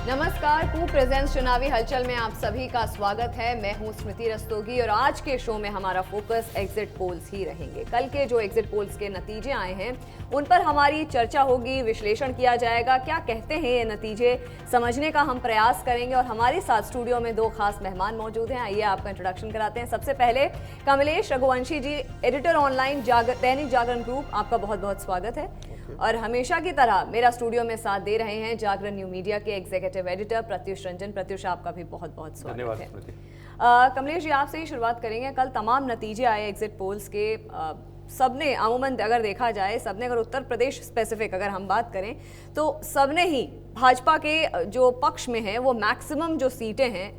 नमस्कार, कू प्रेजेंस चुनावी हलचल में आप सभी का स्वागत है। मैं हूं स्मृति रस्तोगी और आज के शो में हमारा फोकस एग्जिट पोल्स ही रहेंगे। कल के जो एग्जिट पोल्स के नतीजे आए हैं उन पर हमारी चर्चा होगी, विश्लेषण किया जाएगा, क्या कहते हैं ये नतीजे समझने का हम प्रयास करेंगे। और हमारे साथ स्टूडियो में दो खास मेहमान मौजूद हैं। आइए आपका इंट्रोडक्शन कराते हैं। सबसे पहले कमलेश रघुवंशी जी, editor online Dainik Jagran group, आपका बहुत बहुत स्वागत है। और हमेशा की तरह मेरा स्टूडियो में साथ दे रहे हैं जागरण न्यू मीडिया के एग्जीक्यूटिव एडिटर प्रत्युष रंजन। प्रत्युष, आपका भी बहुत बहुत स्वागत है। कमलेश जी, आपसे ही शुरुआत करेंगे। कल तमाम नतीजे आए एग्जिट पोल्स के, सबने अमूमन अगर देखा जाए, सबने अगर उत्तर प्रदेश स्पेसिफिक अगर हम बात करें तो सबने ही भाजपा के जो पक्ष में है वो मैक्सिमम जो सीटें हैं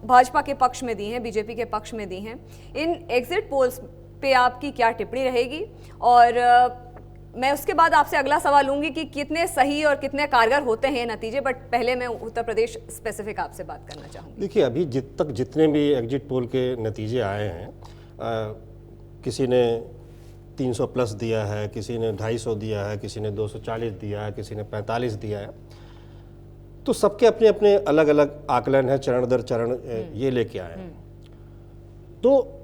भाजपा के पक्ष में दी हैं, बीजेपी के पक्ष में दी हैं। इन एग्जिट पोल्स पे आपकी क्या टिप्पणी रहेगी? और मैं उसके बाद आपसे अगला सवाल लूंगी कि कितने सही और कितने कारगर होते हैं नतीजे, बट पहले मैं उत्तर प्रदेश स्पेसिफिक आपसे बात करना चाहूँगी। देखिए, अभी जितने भी एग्जिट पोल के नतीजे आए हैं, किसी ने 300 प्लस दिया है, किसी ने 250 दिया है, किसी ने 240 दिया है, किसी ने 45 दिया है, तो सबके अपने अपने अलग अलग आकलन है, चरण दर चरण ये लेके आए हैं। तो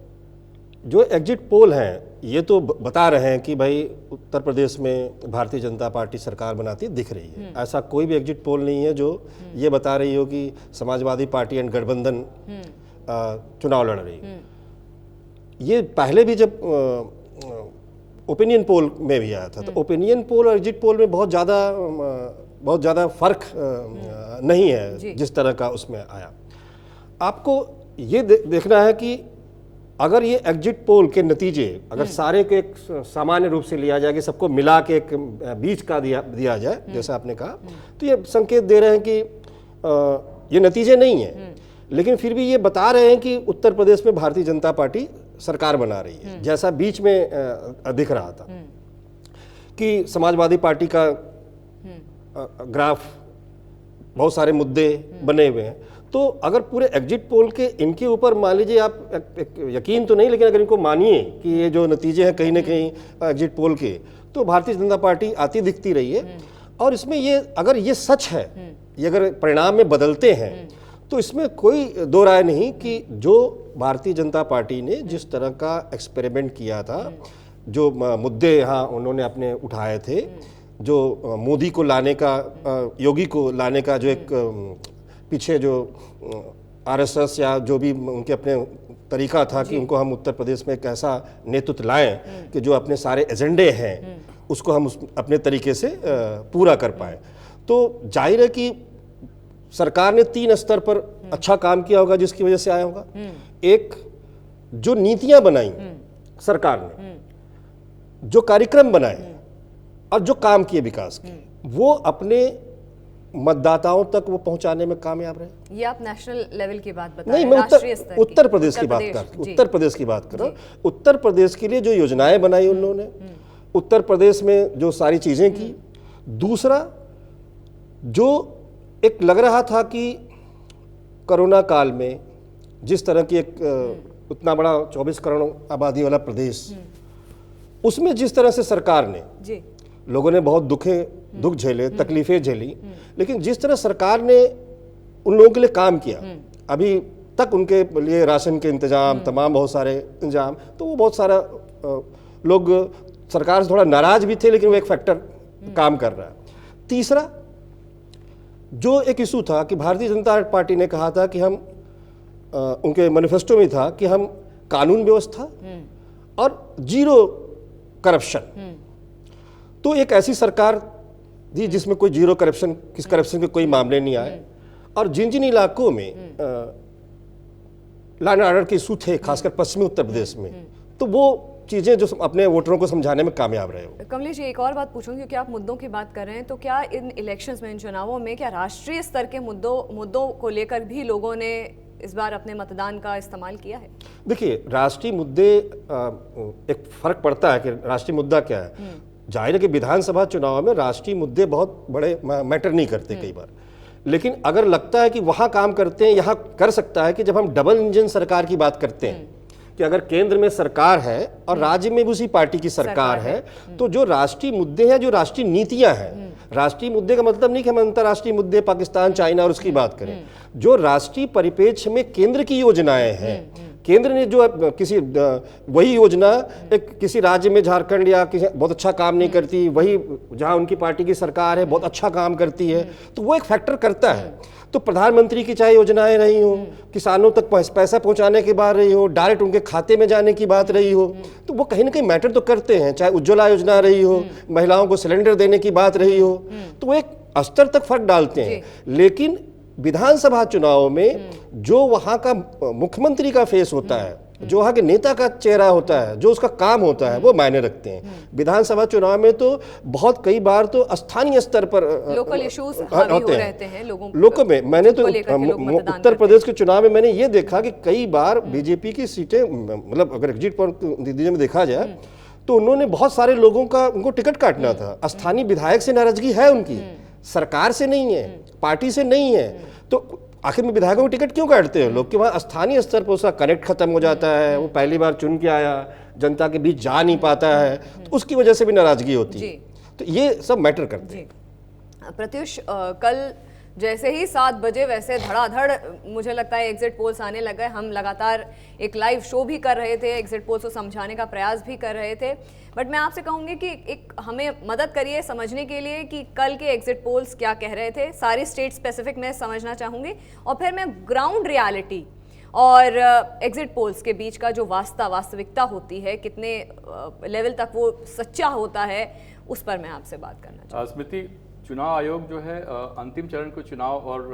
जो एग्जिट पोल हैं ये तो बता रहे हैं कि भाई उत्तर प्रदेश में भारतीय जनता पार्टी सरकार बनाती दिख रही है। ऐसा कोई भी एग्जिट पोल नहीं है जो ये बता रही हो कि समाजवादी पार्टी एंड गठबंधन चुनाव लड़ रही है। ये पहले भी जब ओपिनियन पोल में भी आया था, तो ओपिनियन पोल और एग्जिट पोल में बहुत ज़्यादा फर्क नहीं है जिस तरह का उसमें आया। आपको ये देखना है कि अगर ये एग्जिट पोल के नतीजे अगर सारे को एक सामान्य रूप से लिया जाए कि सबको मिला के एक बीच का दिया जाए, जैसा आपने कहा, तो ये संकेत दे रहे हैं कि ये नतीजे नहीं है, लेकिन फिर भी ये बता रहे हैं कि उत्तर प्रदेश में भारतीय जनता पार्टी सरकार बना रही है। जैसा बीच में दिख रहा था कि समाजवादी पार्टी का ग्राफ, बहुत सारे मुद्दे बने हुए हैं। तो अगर पूरे एग्जिट पोल के इनके ऊपर मान लीजिए आप यकीन तो नहीं, लेकिन अगर इनको मानिए कि ये जो नतीजे हैं कहीं ना कहीं एग्जिट पोल के, तो भारतीय जनता पार्टी आती दिखती रही है। और इसमें ये अगर ये सच है, ये अगर परिणाम में बदलते हैं, तो इसमें कोई दो राय नहीं कि जो भारतीय जनता पार्टी ने जिस तरह का एक्सपेरिमेंट किया था, जो मुद्दे यहाँ उन्होंने अपने उठाए थे, जो मोदी को लाने का, योगी को लाने का जो एक पीछे जो आरएसएस या जो भी उनके अपने तरीका था कि उनको हम उत्तर प्रदेश में एक ऐसा नेतृत्व लाएं कि जो अपने सारे एजेंडे हैं उसको हम अपने तरीके से पूरा कर पाएं। तो जाहिर है कि सरकार ने 3 स्तर पर अच्छा काम किया होगा जिसकी वजह से आया होगा। एक, जो नीतियां बनाई सरकार ने, जो कार्यक्रम बनाए और जो काम किए विकास के, वो अपने मतदाताओं तक वो पहुंचाने में कामयाब रहे। ये आप नेशनल लेवल की बात बता नहीं, रहे हैं, मैं उत्तर प्रदेश की बात कर उत्तर प्रदेश की बात कर रहा हूं। उत्तर प्रदेश के लिए जो योजनाएं बनाई उन्होंने, उत्तर प्रदेश में जो सारी चीजें की। दूसरा, जो एक लग रहा था कि कोरोना काल में जिस तरह की एक उतना बड़ा 24 करोड़ आबादी वाला प्रदेश, उसमें जिस तरह से सरकार ने, लोगों ने बहुत दुख झेले, तकलीफें झेली, लेकिन जिस तरह सरकार ने उन लोगों के लिए काम किया, अभी तक उनके लिए राशन के इंतजाम, तमाम बहुत सारे इंतजाम, तो वो बहुत सारा लोग सरकार से थोड़ा नाराज भी थे, लेकिन वो एक फैक्टर काम कर रहा है। तीसरा, जो एक इशू था कि भारतीय जनता पार्टी ने कहा था कि हम, उनके मैनिफेस्टो में था कि हम कानून व्यवस्था और जीरो करप्शन, तो एक ऐसी सरकार थी जिसमें कोई जीरो करप्शन, करप्शन के कोई मामले नहीं आए। और जिन जिन इलाकों में लॉ एंड ऑर्डर के इशू थे, खासकर पश्चिमी उत्तर प्रदेश में, तो वो चीजें जो अपने वोटरों को समझाने में कामयाब रहे। कमलेश जी, एक और बात पूछूंगी, क्योंकि आप मुद्दों की बात कर रहे हैं, तो क्या इन इलेक्शंस में, इन चुनावों में, क्या राष्ट्रीय स्तर के मुद्दों को लेकर भी लोगों ने इस बार अपने मतदान का इस्तेमाल किया है? देखिए, राष्ट्रीय मुद्दे, एक फर्क पड़ता है कि राष्ट्रीय मुद्दा क्या है। जाहिर है कि विधानसभा चुनाव में राष्ट्रीय मुद्दे बहुत बड़े मैटर नहीं करते कई बार, लेकिन अगर लगता है कि वहाँ काम करते हैं, यहाँ कर सकता है कि जब हम डबल इंजन सरकार की बात करते हैं कि अगर केंद्र में सरकार है और राज्य में भी उसी पार्टी की सरकार है, तो जो राष्ट्रीय मुद्दे हैं, जो राष्ट्रीय नीतियां हैं, राष्ट्रीय मुद्दे का मतलब नहीं कि हम अंतर्राष्ट्रीय मुद्दे पाकिस्तान, चाइना और उसकी बात करें, जो राष्ट्रीय परिप्रेक्ष्य में केंद्र की योजनाएं हैं, केंद्र ने जो किसी वही योजना एक किसी राज्य में, झारखंड या किसी बहुत अच्छा काम नहीं करती, वही जहां उनकी पार्टी की सरकार है बहुत अच्छा काम करती है, तो वो एक फैक्टर करता है। तो प्रधानमंत्री की चाहे योजनाएं रही हो, किसानों तक पैसा पहुंचाने की बात रही हो, डायरेक्ट उनके खाते में जाने की बात रही हो, तो वो कहीं ना कहीं मैटर तो करते हैं। चाहे उज्ज्वला योजना रही हो, महिलाओं को सिलेंडर देने की बात रही हो, तो वो एक स्तर तक फर्क डालते हैं। लेकिन विधानसभा चुनाव में जो वहां का मुख्यमंत्री का फेस होता है, जो वहां के नेता का चेहरा होता है, जो उसका काम होता है, वो मायने रखते हैं। विधानसभा चुनाव में तो बहुत कई बार तो स्थानीय स्तर पर लोकल इश्यूज हावी हो रहते हैं लोगों में। मैंने तो उत्तर प्रदेश के चुनाव में मैंने ये देखा कि कई बार बीजेपी की सीटें, मतलब अगर एग्जिट पोल नतीजे में देखा जाए तो उन्होंने बहुत सारे लोगों का, उनको टिकट काटना था। स्थानीय विधायक से नाराजगी है उनकी, सरकार से नहीं है, पार्टी से नहीं है, तो आखिर में विधायकों को टिकट क्यों काटते हैं लोग? कि वहाँ स्थानीय स्तर पर उसका कनेक्ट खत्म हो जाता है, वो पहली बार चुन के आया, जनता के बीच जा नहीं पाता है, तो उसकी वजह से भी नाराजगी होती है। तो ये सब मैटर करते हैं। प्रत्युष, कल जैसे ही 7 बजे वैसे धड़ाधड़ मुझे लगता है एग्जिट पोल्स आने लगे। हम लगातार एक लाइव शो भी कर रहे थे, एग्जिट पोल्स को समझाने का प्रयास भी कर रहे थे, बट मैं आपसे कहूंगी कि एक हमें मदद करिए समझने के लिए कि कल के एग्जिट पोल्स क्या कह रहे थे। सारी स्टेट स्पेसिफिक मैं समझना चाहूंगी और फिर मैं ग्राउंड रियलिटी और एग्जिट पोल्स के बीच का जो वास्तविकता होती है, कितने लेवल तक वो सच्चा होता है, उस पर मैं आपसे बात करना चाहूँगी। स्मृति, चुनाव आयोग जो है अंतिम चरण को चुनाव और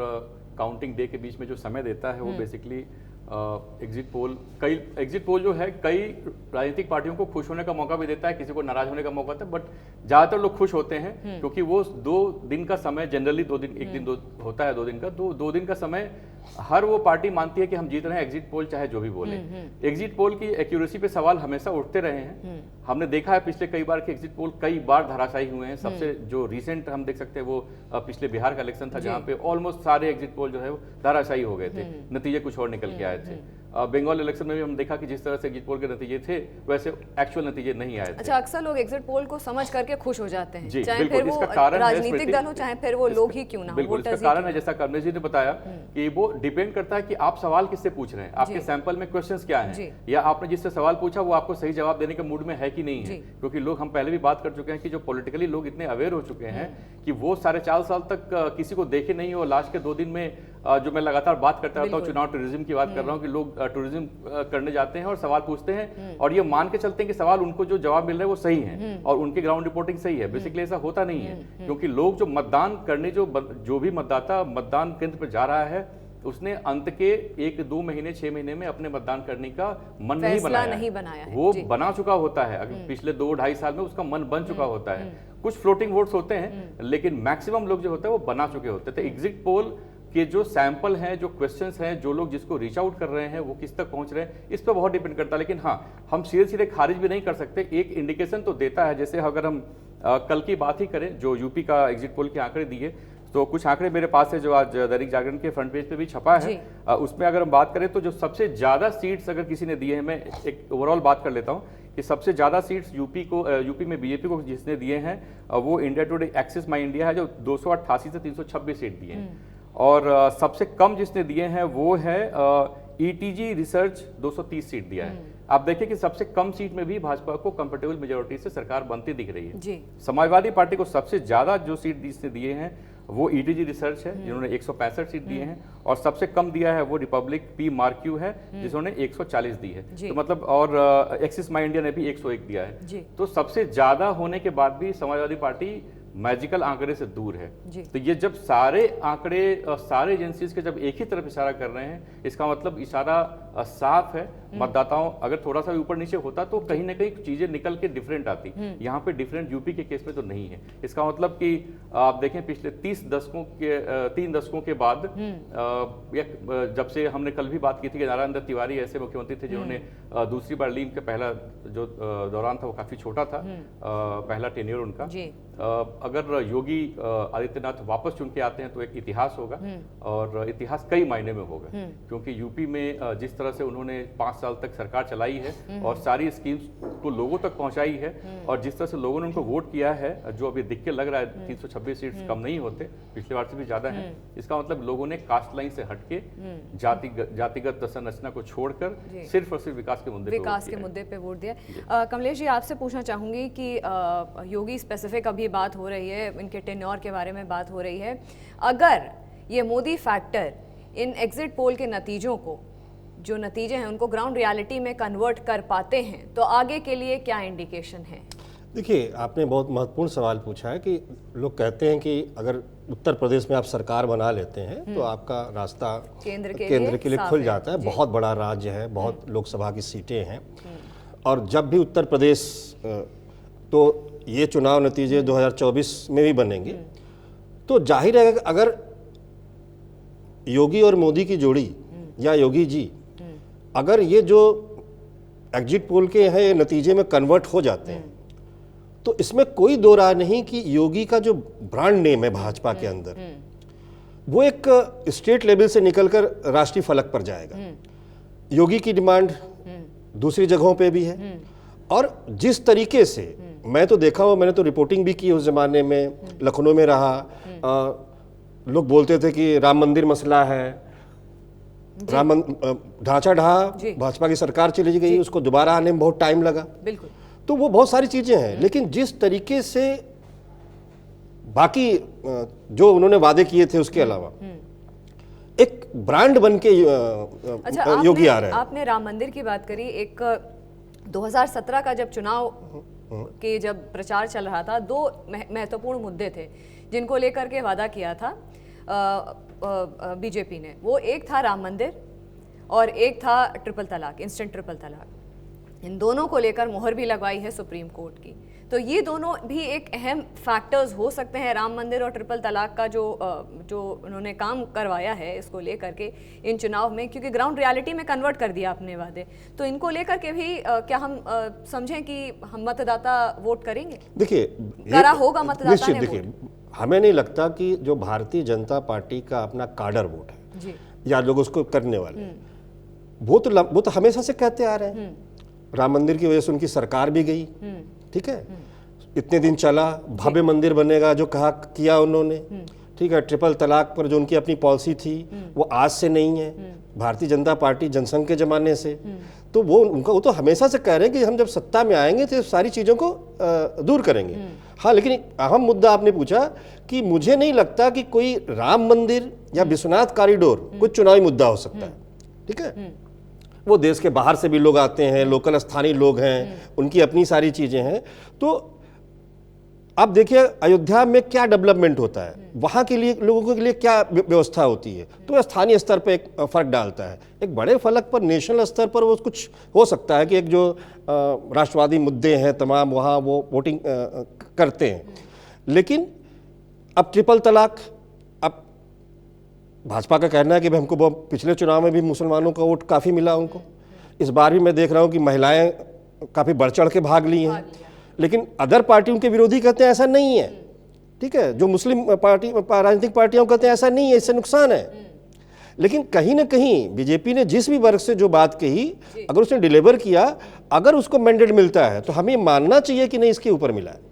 काउंटिंग डे के बीच में जो समय देता है, वो बेसिकली एग्जिट पोल जो है कई राजनीतिक पार्टियों को खुश होने का मौका भी देता है, किसी को नाराज होने का मौका देता है, बट ज्यादातर लोग खुश होते हैं क्योंकि वो 2 दिन का समय, जनरली 2 दिन, एक दिन होता है 2 दिन का, 2 दिन का समय हर वो पार्टी मानती है कि हम जीत रहे हैं, एग्जिट पोल चाहे जो भी बोले। एग्जिट पोल की एक्यूरेसी पे सवाल हमेशा उठते रहे हैं। हमने देखा है पिछले कई बार कि एग्जिट पोल कई बार धराशायी हुए हैं। सबसे जो रिसेंट हम देख सकते हैं वो पिछले बिहार का इलेक्शन था, जहां पे ऑलमोस्ट सारे एग्जिट पोल जो है वो धराशायी हो गए थे, नतीजे कुछ और निकल के आए थे। बंगाल इलेक्शन में भी हम देखा कि जिस तरह से एग्जिट पोल के नतीजे थे वैसे एक्चुअल नतीजे नहीं आए थे। अच्छा, अक्सर लोग एग्जिट पोल को समझ करके खुश हो जाते हैं, जी, चाहे फिर वो राजनीतिक दल हो, चाहे फिर वो लोग ही क्यों ना हो। बिल्कुल, इसका कारण है, जैसा कमलेश जी ने बताया, कि वो डिपेंड करता है कि आप सवाल किससे पूछ रहे हैं, आपके सैंपल में क्वेश्चंस क्या हैं, या आपने जिससे सवाल पूछा वो आपको सही जवाब देने के मूड में है कि नहीं है। क्योंकि लोग, हम पहले भी बात कर चुके हैं कि जो पॉलिटिकली लोग इतने अवेयर हो चुके हैं कि वो 4.5 साल तक किसी को देखे नहीं हो, लास्ट के 2 दिन में जो मैं लगातार बात करता रहता हूँ, चुनाव टूरिज्म की बात कर रहा हूँ, कि लोग टूरिज्म करने जाते हैं और सवाल पूछते हैं और ये मान के चलते हैं कि सवाल उनको जो जवाब मिल रहे हैं वो सही है और उनकी ग्राउंड रिपोर्टिंग सही है। बेसिकली ऐसा होता नहीं है, क्योंकि लोग जो मतदान करने, जो भी मतदाता मतदान केंद्र पर जा रहा है, उसने अंत के 1-2 महीने 6 महीने में अपने मतदान करने का मन नहीं बनाया है। वो बना चुका होता है, अगर पिछले 2-2.5 साल में उसका मन बन चुका होता है। कुछ फ्लोटिंग वोट्स होते हैं, लेकिन मैक्सिमम लोग जो होते हैं वो बना चुके होते हैं। तो एग्जिट पोल के जो सैंपल हैं, जो क्वेश्चंस हैं, जो लोग जिसको रीच आउट कर रहे हैं वो किस तक पहुंच रहे हैं, इस पर बहुत डिपेंड करता है। लेकिन हाँ, हम सीधे खारिज भी नहीं कर सकते, एक इंडिकेशन तो देता है। जैसे अगर हम कल की बात ही करें, जो यूपी का एग्जिट पोल के आंकड़े दिए, तो कुछ आंकड़े मेरे पास है जो आज दैनिक जागरण के फ्रंट पेज पे भी छपा है। उसमें अगर हम बात करें तो जो सबसे ज्यादा सीट्स अगर किसी ने दिए हैं, मैं एक ओवरऑल बात कर लेता हूँ कि सबसे ज्यादा सीट्स यूपी में बीजेपी को जिसने दिए हैं वो इंडिया टुडे एक्सिस माई इंडिया है, जो 288 से 326 सीट दिए हैं। और सबसे कम जिसने दिए हैं वो है ईटीजी रिसर्च, 230 सीट दिया है। आप देखिए कि सबसे कम सीट में भी भाजपा को कंफर्टेबल मेजोरिटी से सरकार बनती दिख रही है। समाजवादी पार्टी को सबसे ज्यादा जो सीट जिसने दिए हैं वो ईटीजी रिसर्च है, जिन्होंने 165 सीट दिए हैं, और सबसे कम दिया है वो रिपब्लिक पी मार्क्यू है, जिन्होंने 140 दी है। तो मतलब, और एक्सिस माई इंडिया ने भी 101 दिया है। तो सबसे ज्यादा होने के बाद भी समाजवादी पार्टी मैजिकल आंकड़े से दूर है। तो ये जब सारे आंकड़े, सारे एजेंसीज के जब एक ही तरफ इशारा कर रहे हैं, इसका मतलब इशारा साफ है। मतदाताओं, अगर थोड़ा सा ऊपर नीचे होता तो कहीं ना कहीं चीजें निकल के डिफरेंट आती। यहाँ पे डिफरेंट यूपी के केस में तो नहीं है। इसका मतलब कि आप देखें पिछले 3 दशकों के बाद, जब से हमने कल भी बात की थी कि नारायण दत्त तिवारी ऐसे मुख्यमंत्री थे जिन्होंने दूसरी बार लीम का पहला जो दौरान था वो काफी छोटा था, पहला टेन्योर उनका, अगर योगी आदित्यनाथ वापस चुन के आते हैं तो एक इतिहास होगा, और इतिहास कई मायने में होगा, क्योंकि यूपी में जिस तरह से उन्होंने 5 साल तक सरकार चलाई है और सारी स्कीम्स को लोगों तक पहुंचाई है, और जिस तरह से लोगों ने उनको वोट किया है, जो अभी दिख के लग रहा है 326 सीट्स कम नहीं होते, पिछले बार से भी ज्यादा है। इसका मतलब लोगों ने कास्ट लाइन से हटके जातिगत संरचना को छोड़कर सिर्फ और सिर्फ विकास के मुद्दे पे वोट दिया। कमलेश जी, आपसे पूछना चाहूंगी कि योगी स्पेसिफिक अभी बात हो रही है, इनके टेन्योर के बारे में बात हो रही है, अगर ये Modi factor in exit poll के नतीजों को, जो नतीजे हैं उनको ग्राउंड रियलिटी में कन्वर्ट कर पाते हैं तो आगे के लिए क्या इंडिकेशन है? देखिए, आपने बहुत महत्वपूर्ण सवाल पूछा है कि लोग कहते हैं कि अगर उत्तर प्रदेश में आप सरकार बना लेते हैं तो आपका रास्ता केंद्र के लिए खुल जाता है। बहुत बड़ा राज्य है, बहुत लोकसभा की सीटें हैं, और जब भी उत्तर प्रदेश तो ये चुनाव नतीजे 2024 में भी बनेंगे, तो जाहिर है अगर योगी और मोदी की जोड़ी या योगी जी अगर ये जो एग्जिट पोल के हैं ये नतीजे में कन्वर्ट हो जाते हैं, तो इसमें कोई दो राय नहीं कि योगी का जो ब्रांड नेम है भाजपा के अंदर, वो एक स्टेट लेवल से निकलकर राष्ट्रीय फलक पर जाएगा। योगी की डिमांड दूसरी जगहों पे भी है, और जिस तरीके से मैं तो देखा हुआ, मैंने तो रिपोर्टिंग भी की उस जमाने में, लखनऊ में रहा, लोग बोलते थे कि राम मंदिर मसला है, ढांचा ढहा, भाजपा की सरकार चली गई, उसको दोबारा आने में बहुत टाइम लगा। बिल्कुल। तो वो बहुत सारी चीजें हैं, लेकिन जिस तरीके से बाकी जो उन्होंने वादे किए थे उसके अलावा एक ब्रांड बन के योगी आ रहा है। आपने राम मंदिर की बात करी, एक 2017 का जब चुनाव के जब प्रचार चल रहा था, 2 महत्वपूर्ण मुद्दे थे जिनको लेकर के वादा किया था बीजेपी ने। वो एक था राम मंदिर और एक था ट्रिपल तलाक, इंस्टेंट ट्रिपल तलाक। इन दोनों को लेकर मोहर भी लगवाई है सुप्रीम कोर्ट की। तो ये दोनों भी एक अहम फैक्टर्स हो सकते हैं राम मंदिर और ट्रिपल तलाक का जो उन्होंने काम करवाया है इसको लेकर के इन चुनाव में, क्योंकि ग्राउंड रियलिटी में कन्वर्ट कर दिया अपने वादे। तो इनको लेकर के भी क्या हम समझें कि हम मतदाता वोट करेंगे? देखिए, करा होगा मतदाता ने। देखिए, हमें नहीं लगता कि जो भारतीय जनता पार्टी का अपना काडर वोट है जी, या लोग उसको करने वाले, वो तो हमेशा से कहते आ रहे हैं। राम मंदिर की वजह से उनकी सरकार भी गई, ठीक है, इतने दिन चला, भव्य मंदिर बनेगा जो कहा किया उन्होंने, ठीक है। ट्रिपल तलाक पर जो उनकी अपनी पॉलिसी थी वो आज से नहीं है, भारतीय जनता पार्टी जनसंघ के जमाने से। तो वो तो हमेशा से कह रहे हैं कि हम जब सत्ता में आएंगे तो सारी चीज़ों को दूर करेंगे। हाँ, लेकिन एक अहम मुद्दा आपने पूछा कि मुझे नहीं लगता कि कोई राम मंदिर या विश्वनाथ कॉरिडोर कोई चुनावी मुद्दा हो सकता है, ठीक है। वो देश के बाहर से भी लोग आते हैं, लोकल स्थानीय लोग हैं, उनकी अपनी सारी चीज़ें हैं। तो अब देखिए अयोध्या में क्या डेवलपमेंट होता है, वहाँ के लिए लोगों के लिए क्या व्यवस्था होती है, तो स्थानीय स्तर पर एक फर्क डालता है। एक बड़े फलक पर नेशनल स्तर पर वो कुछ हो सकता है कि एक जो राष्ट्रवादी मुद्दे हैं तमाम, वहाँ वो वोटिंग करते हैं। लेकिन अब ट्रिपल तलाक, अब भाजपा का कहना है कि हमको पिछले चुनाव में भी मुसलमानों का वोट काफ़ी मिला उनको, इस बार भी मैं देख रहा हूँ कि महिलाएं काफ़ी बढ़ चढ़ के भाग ली हैं, लेकिन अदर पार्टियों के विरोधी कहते हैं ऐसा नहीं है, ठीक है। जो मुस्लिम राजनीतिक पार्टियां कहते हैं ऐसा नहीं है, इससे नुकसान है। लेकिन कहीं ना कहीं बीजेपी ने जिस भी वर्ग से जो बात कही, अगर उसने डिलीवर किया, अगर उसको मैंडेट मिलता है तो हमें मानना चाहिए कि नहीं इसके ऊपर मिला है।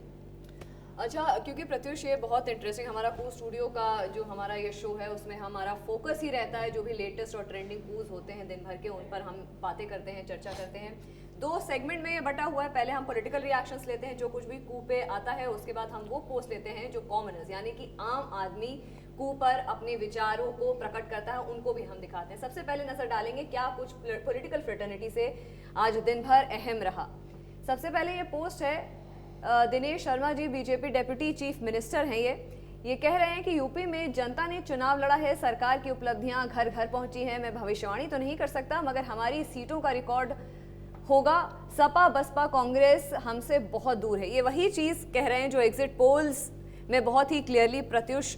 अच्छा, क्योंकि प्रत्युष ये बहुत इंटरेस्टिंग, हमारा कू स्टूडियो का जो हमारा ये शो है उसमें हमारा फोकस ही रहता है जो भी लेटेस्ट और ट्रेंडिंग कूज होते हैं दिन भर के, उन पर हम बातें करते हैं, चर्चा करते हैं। 2 सेगमेंट में ये बटा हुआ है। पहले हम पॉलिटिकल रिएक्शंस लेते हैं, जो कुछ भी कू पे आता है, उसके बाद हम वो पोस्ट लेते हैं जो कॉमनर्स यानी कि आम आदमी कू पर अपने विचारों को प्रकट करता है, उनको भी हम दिखाते हैं। सबसे पहले नजर डालेंगे क्या कुछ पॉलिटिकल फ्रेटर्निटी से आज दिन भर अहम रहा। सबसे पहले ये पोस्ट है, Dinesh Sharma ji BJP deputy chief minister हैं, ये कह रहे हैं कि यूपी में जनता ने चुनाव लड़ा है, सरकार की उपलब्धियां घर घर पहुंची हैं। मैं भविष्यवाणी तो नहीं कर सकता, मगर हमारी सीटों का रिकॉर्ड होगा। सपा बसपा कांग्रेस हमसे बहुत दूर है। ये वही चीज़ कह रहे हैं जो एग्जिट पोल्स में बहुत ही क्लियरली प्रत्युष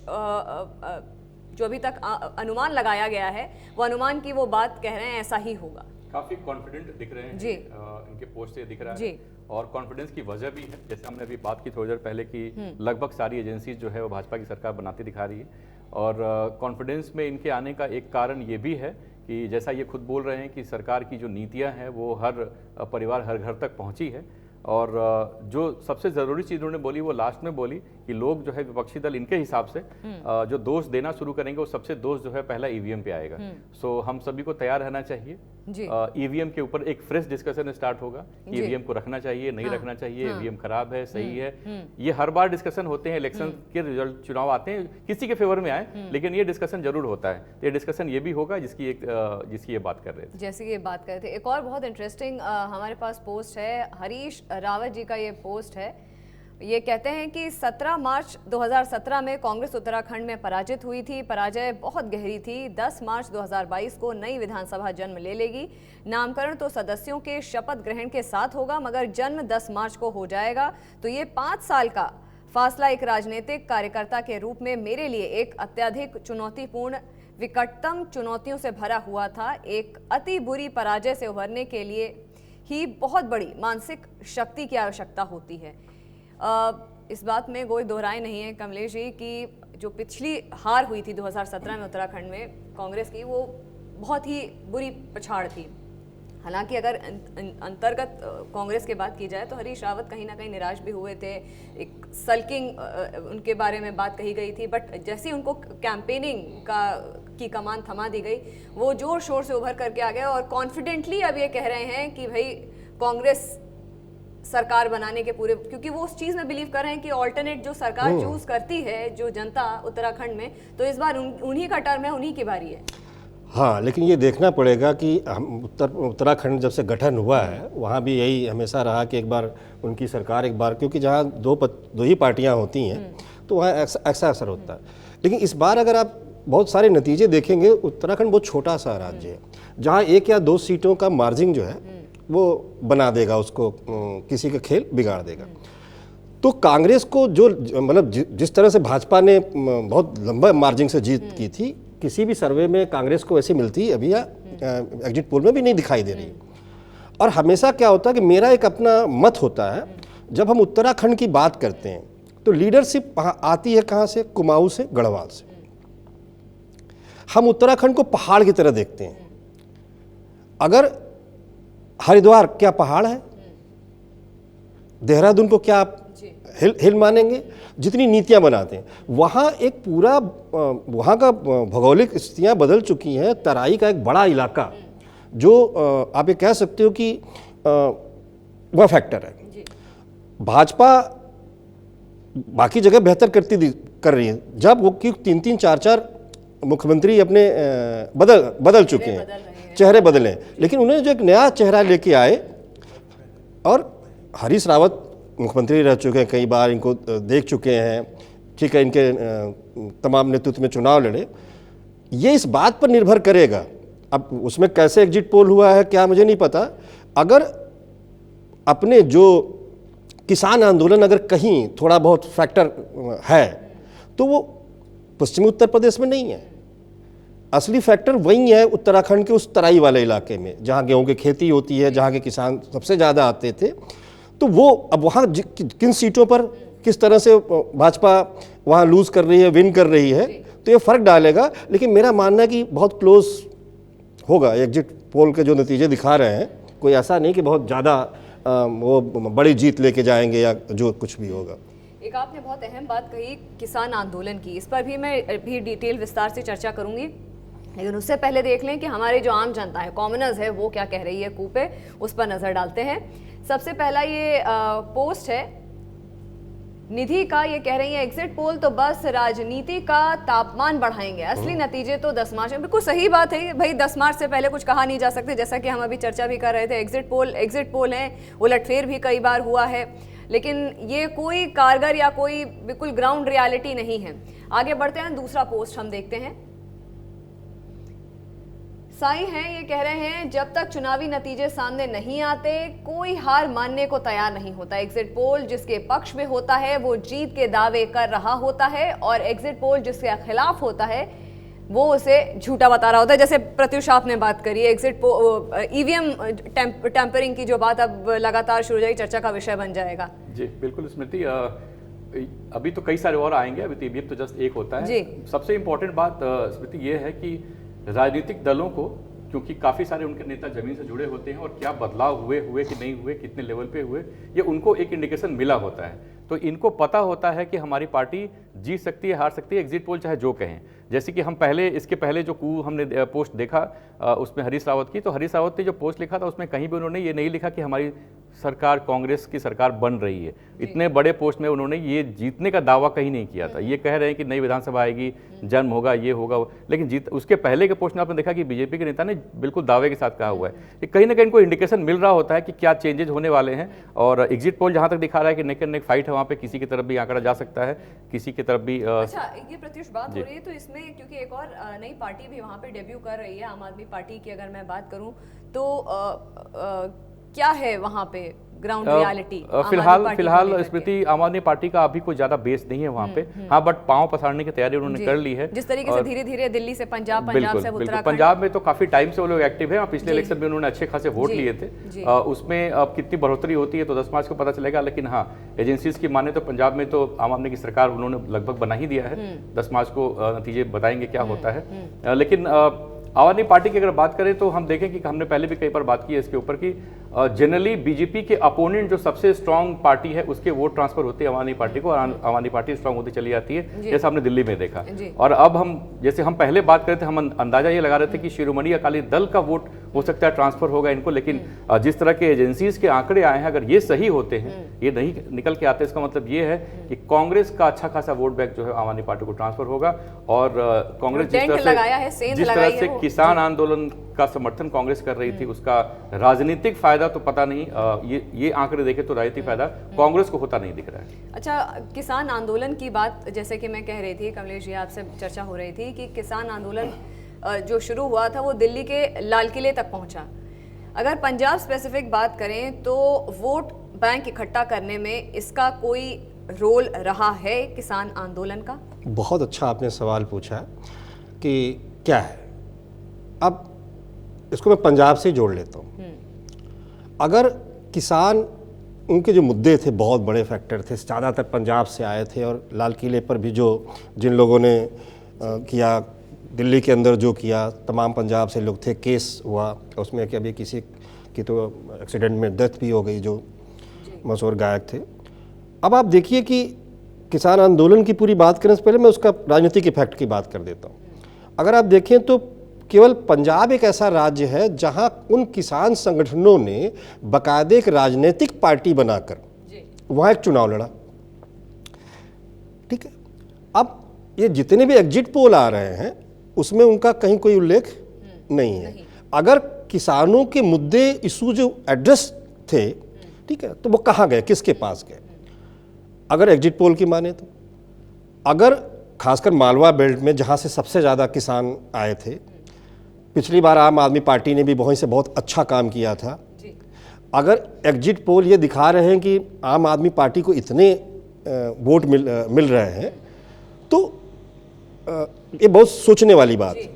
जो अभी तक अनुमान लगाया गया है, वो अनुमान की वो बात कह रहे हैं, ऐसा ही होगा। काफी कॉन्फिडेंट दिख रहे हैं जी। इनके पोस्ट से दिख रहा जी। है। और कॉन्फिडेंस की वजह भी है, जैसे हमने अभी बात की थोड़ी देर पहले कि लगभग सारी एजेंसीज जो है वो भाजपा की सरकार बनाती दिखा रही है। और कॉन्फिडेंस में इनके आने का एक कारण ये भी है कि जैसा ये खुद बोल रहे हैं कि सरकार की जो नीतियां हैं वो हर परिवार हर घर तक पहुंची है। और जो सबसे ज़रूरी चीज़ उन्होंने बोली वो लास्ट में बोली कि लोग जो है विपक्षी दल इनके हिसाब से जो दोष देना शुरू करेंगे वो सबसे दोष जो है पहला ईवीएम पे आएगा। सो हम सभी को तैयार रहना चाहिए। ईवीएम के ऊपर एक फ्रेश डिस्कशन स्टार्ट होगा, ईवीएम को रखना चाहिए नहीं रखना चाहिए, ईवीएम खराब है सही है। ये हर बार डिस्कशन होते हैं, इलेक्शन के रिजल्ट चुनाव आते हैं किसी के फेवर में आए, लेकिन ये डिस्कशन जरूर होता है। ये डिस्कशन ये भी होगा जिसकी ये बात कर रहे थे, जैसे ये बात कर रहे थे। एक और बहुत इंटरेस्टिंग हमारे पास पोस्ट है, हरीश रावत जी का ये पोस्ट है। ये कहते हैं कि 17 मार्च 2017 में कांग्रेस उत्तराखंड में पराजित हुई थी, पराजय बहुत गहरी थी। 10 मार्च 2022 को नई विधानसभा जन्म ले लेगी। नामकरण तो सदस्यों के शपथ ग्रहण के साथ होगा, मगर जन्म 10 मार्च को हो जाएगा। तो ये 5 साल का फासला एक राजनीतिक कार्यकर्ता के रूप में मेरे लिए एक अत्यधिक चुनौतीपूर्ण, विकटतम चुनौतियों से भरा हुआ था। एक अति बुरी पराजय से उभरने के लिए ही बहुत बड़ी मानसिक शक्ति की आवश्यकता होती है। इस बात में कोई दोहराए नहीं है कमलेश जी कि जो पिछली हार हुई थी 2017 में उत्तराखंड में कांग्रेस की, वो बहुत ही बुरी पछाड़ थी। हालांकि अगर अंतर्गत कांग्रेस की बात की जाए तो हरीश रावत कहीं ना कहीं निराश भी हुए थे, एक सल्किंग उनके बारे में बात कही गई थी। बट जैसे ही उनको कैंपेनिंग की कमान थमा दी गई, वो जोर शोर से उभर करके आ गए और कॉन्फिडेंटली अब ये कह रहे हैं कि भाई कांग्रेस सरकार बनाने के पूरे, क्योंकि वो उस चीज में बिलीव कर रहे हैं कि ऑल्टरनेट जो सरकार चूज करती है जो जनता उत्तराखंड में, तो इस बार उन्हीं का टर्म है, उन्हीं की बारी है। हाँ, लेकिन ये देखना पड़ेगा कि हम उत्तराखंड जब से गठन हुआ है वहाँ भी यही हमेशा रहा कि एक बार उनकी सरकार, एक बार, क्योंकि जहाँ दो ही पार्टियाँ होती हैं तो वहाँ ऐसा असर होता है। लेकिन इस बार अगर आप बहुत सारे नतीजे देखेंगे, उत्तराखंड बहुत छोटा सा राज्य है जहाँ 1 या 2 सीटों का मार्जिन जो है वो बना देगा उसको, किसी का खेल बिगाड़ देगा। तो कांग्रेस को जो मतलब जिस तरह से भाजपा ने बहुत लंबा मार्जिन से जीत की थी, किसी भी सर्वे में कांग्रेस को ऐसी मिलती अभी या एग्जिट पोल में भी नहीं दिखाई दे रही। और हमेशा क्या होता है कि मेरा एक अपना मत होता है, जब हम उत्तराखंड की बात करते हैं तो लीडरशिप आती है कहाँ से? कुमाऊं से, गढ़वाल से। हम उत्तराखंड को पहाड़ की तरह देखते हैं। अगर हरिद्वार क्या पहाड़ है? देहरादून को क्या आप हिल मानेंगे? जितनी नीतियां बनाते हैं वहाँ एक पूरा, वहाँ का भौगोलिक स्थितियाँ बदल चुकी हैं। तराई का एक बड़ा इलाका जो आप ये कह सकते हो कि वह फैक्टर है। भाजपा बाकी जगह बेहतर कर रही है, जब वो कि 3-3, 4-4 मुख्यमंत्री अपने बदल चुके हैं, चेहरे बदले, लेकिन उन्हें जो एक नया चेहरा लेके आए। और हरीश रावत मुख्यमंत्री रह चुके हैं, कई बार इनको देख चुके हैं, ठीक है, इनके तमाम नेतृत्व में चुनाव लड़े। ये इस बात पर निर्भर करेगा, अब उसमें कैसे एग्जिट पोल हुआ है क्या मुझे नहीं पता। अगर अपने जो किसान आंदोलन अगर कहीं थोड़ा बहुत फैक्टर है तो वो पश्चिमी उत्तर प्रदेश में नहीं है। असली फैक्टर वही है उत्तराखंड के उस तराई वाले इलाके में जहाँ गेहूं की खेती होती है, जहाँ के किसान सबसे ज़्यादा आते थे। तो वो अब वहाँ किन सीटों पर किस तरह से भाजपा वहाँ लूज़ कर रही है, विन कर रही है, तो ये फ़र्क डालेगा। लेकिन मेरा मानना है कि बहुत क्लोज होगा। एग्जिट पोल के जो नतीजे दिखा रहे हैं, कोई ऐसा नहीं कि बहुत ज़्यादा वो बड़ी जीत लेके जाएंगे या जो कुछ भी होगा। एक आपने बहुत अहम बात कही किसान आंदोलन की, इस पर भी मैं भी डिटेल विस्तार से चर्चा करूंगी, लेकिन उससे पहले देख लें कि हमारे जो आम जनता है, कॉमनर्स है, वो क्या कह रही है कू पे, उस पर नजर डालते हैं। सबसे पहला ये पोस्ट है निधि का, ये कह रही है एग्जिट पोल तो बस राजनीति का तापमान बढ़ाएंगे, असली नतीजे तो 10 मार्च में। बिल्कुल सही बात है भाई, 10 मार्च से पहले कुछ कहा नहीं जा सकते, जैसा कि हम अभी चर्चा भी कर रहे थे। एग्जिट पोल है, उलटफेर भी कई बार हुआ है, लेकिन ये कोई कारगर या कोई बिल्कुल ग्राउंड रियलिटी नहीं है। आगे बढ़ते हैं, दूसरा पोस्ट हम देखते हैं। साई हैं, ये कह रहे हैं जब तक चुनावी नतीजे सामने नहीं आते कोई हार मानने को तैयार नहीं होता। एग्जिट पोल जिसके पक्ष में होता है वो जीत के दावे कर रहा होता है, और एग्जिट पोल जिसके खिलाफ होता है वो उसे झूठा बता रहा होता है। जैसे प्रत्युष आपने बात करी एग्जिट ईवीएम टेम्परिंग की जो बात अब लगातार शुरू हो जाएगी, चर्चा का विषय बन जाएगा। जी बिल्कुल स्मृति, अभी तो कई सारे और आएंगे, अभी तो ईवीएम तो जस्ट एक होता है। सबसे इंपॉर्टेंट बात स्मृति ये है कि राजनीतिक दलों को, क्योंकि काफ़ी सारे उनके नेता जमीन से जुड़े होते हैं और क्या बदलाव हुए कि नहीं हुए, कितने लेवल पे हुए, ये उनको एक इंडिकेशन मिला होता है। तो इनको पता होता है कि हमारी पार्टी जीत सकती है, हार सकती है, एग्जिट पोल चाहे जो कहें। जैसे कि हम इसके पहले जो हमने पोस्ट देखा उसमें हरीश रावत की, तो हरीश रावत ने जो पोस्ट लिखा था उसमें कहीं भी उन्होंने ये नहीं लिखा कि हमारी सरकार, कांग्रेस की सरकार बन रही है। इतने बड़े पोस्ट में उन्होंने ये जीतने का दावा कहीं नहीं किया था। ये कह रहे हैं कि नई विधानसभा आएगी, जन्म होगा, ये होगा, लेकिन उसके पहले के पोस्ट में आपने देखा कि बीजेपी के नेता ने बिल्कुल दावे के साथ कहा हुआ है कि कहीं ना कहीं इनको इंडिकेशन मिल रहा होता है कि क्या चेंजेस होने वाले हैं। और एग्जिट पोल जहां तक दिखा रहा है कि नेक एंड नेक फाइट है, वहां पे किसी की तरफ भी आंकड़ा जा सकता है, किसी की तरफ भी। अच्छा, ये प्रत्युष बात हो रही है तो इसमें क्योंकि एक और नई पार्टी भी वहां पे डेब्यू कर रही है, आम आदमी पार्टी की अगर मैं बात करूं तो क्या है वहां पे ग्राउंड रियलिटी? फिलहाल स्मृति आम आदमी पार्टी का अभी कोई ज्यादा बेस नहीं है वहाँ पे। हाँ, बट पांव पसारने की तैयारी उन्होंने कर ली है। जिस तरीके से धीरे धीरे दिल्ली से पंजाब, पंजाब से उत्तराखंड, पंजाब में तो काफी टाइम से वो लोग एक्टिव है और पिछले इलेक्शन में उन्होंने अच्छे खासे वोट लिए थे। उसमें अब कितनी बढ़ोतरी होती है तो 10 मार्च को पता चलेगा। लेकिन हाँ, एजेंसीज की माने तो पंजाब में तो आम आदमी की सरकार उन्होंने लगभग बना ही दिया है। 10 मार्च को नतीजे बताएंगे क्या होता है। लेकिन आम आदमी पार्टी की अगर बात करें तो हम देखें कि हमने पहले भी कई बार बात की है इसके ऊपर कि जनरली बीजेपी के अपोनेंट जो सबसे स्ट्रांग पार्टी है उसके वोट ट्रांसफर होते हैं आम आदमी पार्टी को, और आम आदमी पार्टी स्ट्रांग होती चली जाती है, जैसा हमने दिल्ली में देखा। और अब हम जैसे हम पहले बात करते थे, हम अंदाजा ये लगा रहे थे कि शिरोमणि अकाली दल का वोट हो सकता है ट्रांसफर होगा इनको। लेकिन जिस तरह के एजेंसीज के आंकड़े आए हैं, अगर ये सही होते हैं, ये नहीं निकल के आते, इसका मतलब ये है कि कांग्रेस का अच्छा खासा वोट बैंक जो है आम आदमी पार्टी को ट्रांसफर होगा। और कांग्रेस जिस तरह से किसान आंदोलन का समर्थन कांग्रेस कर रही थी, उसका राजनीतिक फायदा तो पता नहीं, ये आंकड़े देखे तो राजनीतिक फायदा कांग्रेस को होता नहीं दिख रहा है। अच्छा, किसान आंदोलन की बात जैसे कि मैं कह रही थी, कमलेश जी आपसे चर्चा हो रही थी कि किसान आंदोलन जो शुरू हुआ था वो दिल्ली के लाल किले तक पहुंचा। अगर पंजाब स्पेसिफिक बात करें तो वोट बैंक इकट्ठा करने में इसका कोई रोल रहा है किसान आंदोलन का? बहुत अच्छा आपने सवाल पूछा कि क्या है। अब इसको मैं पंजाब से जोड़ लेता हूँ। अगर किसान, उनके जो मुद्दे थे बहुत बड़े फैक्टर थे, ज़्यादातर पंजाब से आए थे, और लाल किले पर भी जिन लोगों ने किया, दिल्ली के अंदर जो किया, तमाम पंजाब से लोग थे। केस हुआ उसमें कि अभी किसी की तो एक्सीडेंट में डेथ भी हो गई, जो मशहूर गायक थे। अब आप देखिए कि किसान आंदोलन की पूरी बात करने से पहले मैं उसका राजनीतिक इफेक्ट की बात कर देता हूँ। अगर आप देखें तो केवल पंजाब एक ऐसा राज्य है जहां उन किसान संगठनों ने बाकायदे एक राजनीतिक पार्टी बनाकर वहां एक चुनाव लड़ा। ठीक है, अब ये जितने भी एग्जिट पोल आ रहे हैं उसमें उनका कहीं कोई उल्लेख नहीं है। अगर किसानों के मुद्दे, इशू जो एड्रेस थे, ठीक है, तो वो कहाँ गए, किसके पास गए? अगर एग्जिट पोल की माने तो, अगर खासकर मालवा बेल्ट में जहाँ से सबसे ज़्यादा किसान आए थे, पिछली बार आम आदमी पार्टी ने भी वहीं से बहुत अच्छा काम किया था। अगर एग्जिट पोल ये दिखा रहे हैं कि आम आदमी पार्टी को इतने वोट मिल रहे हैं, तो ये बहुत सोचने वाली बात है।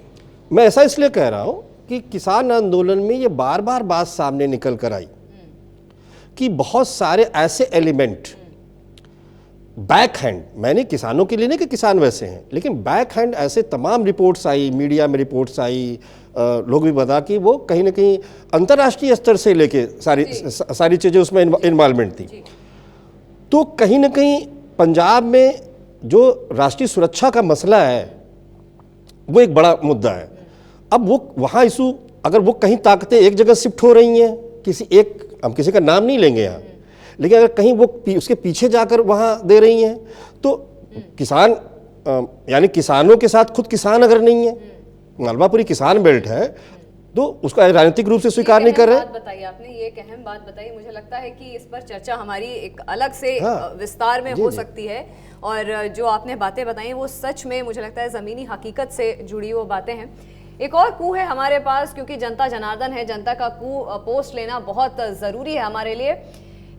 मैं ऐसा इसलिए कह रहा हूँ कि किसान आंदोलन में ये बार बार बात सामने निकल कर आई कि बहुत सारे ऐसे एलिमेंट बैक हैंड, मैंने किसानों के लिए नहीं कि किसान वैसे हैं, लेकिन बैक हैंड ऐसे तमाम रिपोर्ट्स आई, मीडिया में रिपोर्ट्स आई, लोग भी बता कि वो कहीं ना कहीं अंतर्राष्ट्रीय स्तर से लेके सारी चीज़ें उसमें इन्वॉल्वमेंट थी। तो कहीं ना कहीं पंजाब में जो राष्ट्रीय सुरक्षा का मसला है वो एक बड़ा मुद्दा है। अब वो वहाँ इशू, अगर वो कहीं ताकतें एक जगह शिफ्ट हो रही हैं, हम किसी का नाम नहीं लेंगे यहाँ, लेकिन अगर कहीं वो उसके पीछे जाकर वहाँ दे रही हैं, तो किसान यानी किसानों के साथ खुद किसान अगर नहीं है, मालवा पूरी किसान बेल्ट है, तो उसको राजनीतिक रूप से स्वीकार नहीं कर रहे। बात बताइए आपने, ये एक अहम बात बताई। मुझे लगता है कि इस पर चर्चा हमारी एक अलग से विस्तार में हो सकती है, और जो आपने बातें बताई वो सच में मुझे लगता है ज़मीनी हकीकत से जुड़ी वो बातें हैं। एक और कू है हमारे पास, क्योंकि जनता जनार्दन है, जनता का कू पोस्ट लेना बहुत ज़रूरी है हमारे लिए।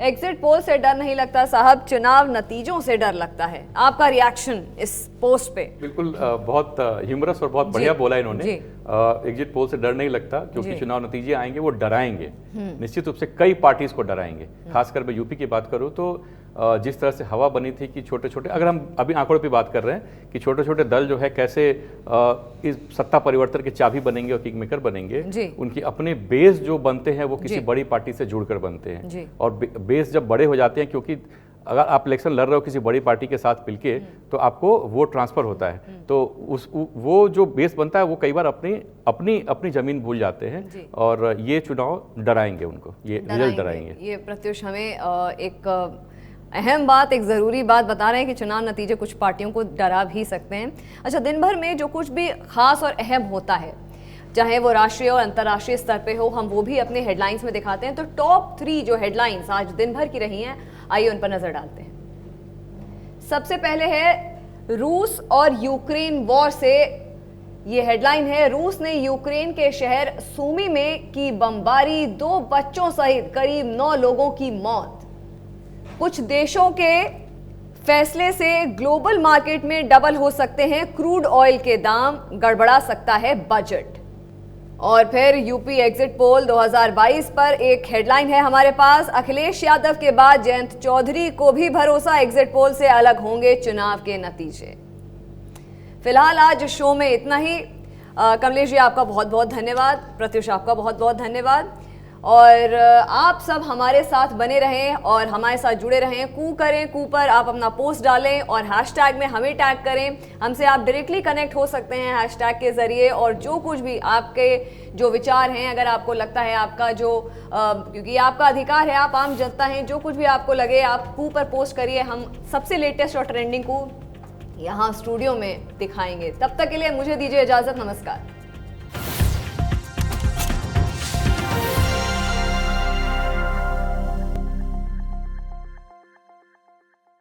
एग्जिट पोल से डर नहीं लगता साहब, चुनाव नतीजों से डर लगता है। आपका रिएक्शन इस पोस्ट पे? बिल्कुल बहुत ह्यूमरस और बहुत बढ़िया बोला इन्होंने। एग्जिट पोल से डर नहीं लगता क्योंकि चुनाव नतीजे आएंगे वो डराएंगे, निश्चित रूप से कई पार्टीज को डराएंगे। खासकर मैं यूपी की बात करूं तो जिस तरह से हवा बनी थी कि छोटे छोटे, अगर हम अभी आंकड़ों पे बात कर रहे हैं कि छोटे छोटे दल जो है कैसे इस सत्ता परिवर्तन के चाबी बनेंगे और किंग मेकर बनेंगे, उनकी अपने बेस जो बनते हैं वो किसी बड़ी पार्टी से जुड़कर बनते हैं। और बेस जब बड़े हो जाते हैं, क्योंकि अगर आप इलेक्शन लड़ रहे हो किसी बड़ी पार्टी के साथ मिलके तो आपको वोट ट्रांसफर होता है, तो वो जो बेस बनता है वो कई बार अपनी जमीन भूल जाते हैं, और ये चुनाव डराएंगे उनको, ये रिजल्ट डराएंगे। ये प्रत्युष हमें एक अहम बात, एक ज़रूरी बात बता रहे हैं कि चुनाव नतीजे कुछ पार्टियों को डरा भी सकते हैं। अच्छा, दिन भर में जो कुछ भी खास और अहम होता है, चाहे वो राष्ट्रीय और अंतर्राष्ट्रीय स्तर पे हो, हम वो भी अपने हेडलाइंस में दिखाते हैं। तो टॉप 3 जो हेडलाइंस आज दिन भर की रही हैं, आइए उन पर नजर डालते हैं। सबसे पहले है रूस और यूक्रेन वॉर से, ये हेडलाइन है, रूस ने यूक्रेन के शहर सूमी में की बमबारी, 2 बच्चों सहित करीब 9 लोगों की मौत। कुछ देशों के फैसले से ग्लोबल मार्केट में डबल हो सकते हैं क्रूड ऑयल के दाम, गड़बड़ा सकता है बजट। और फिर यूपी एग्जिट पोल 2022 पर एक हेडलाइन है हमारे पास, अखिलेश यादव के बाद जयंत चौधरी को भी भरोसा, एग्जिट पोल से अलग होंगे चुनाव के नतीजे। फिलहाल आज शो में इतना ही। कमलेश जी आपका बहुत बहुत धन्यवाद, प्रत्युष आपका बहुत बहुत धन्यवाद, और आप सब हमारे साथ बने रहें और हमारे साथ जुड़े रहें। कू करें, कू पर आप अपना पोस्ट डालें और हैशटैग में हमें टैग करें। हमसे आप डायरेक्टली कनेक्ट हो सकते हैं हैशटैग के ज़रिए, और जो कुछ भी आपके जो विचार हैं, अगर आपको लगता है आपका जो क्योंकि आपका अधिकार है, आप आम जनता हैं, जो कुछ भी आपको लगे आप कू पर पोस्ट करिए। हम सबसे लेटेस्ट और ट्रेंडिंग को यहाँ स्टूडियो में दिखाएंगे। तब तक के लिए मुझे दीजिए इजाज़त, नमस्कार।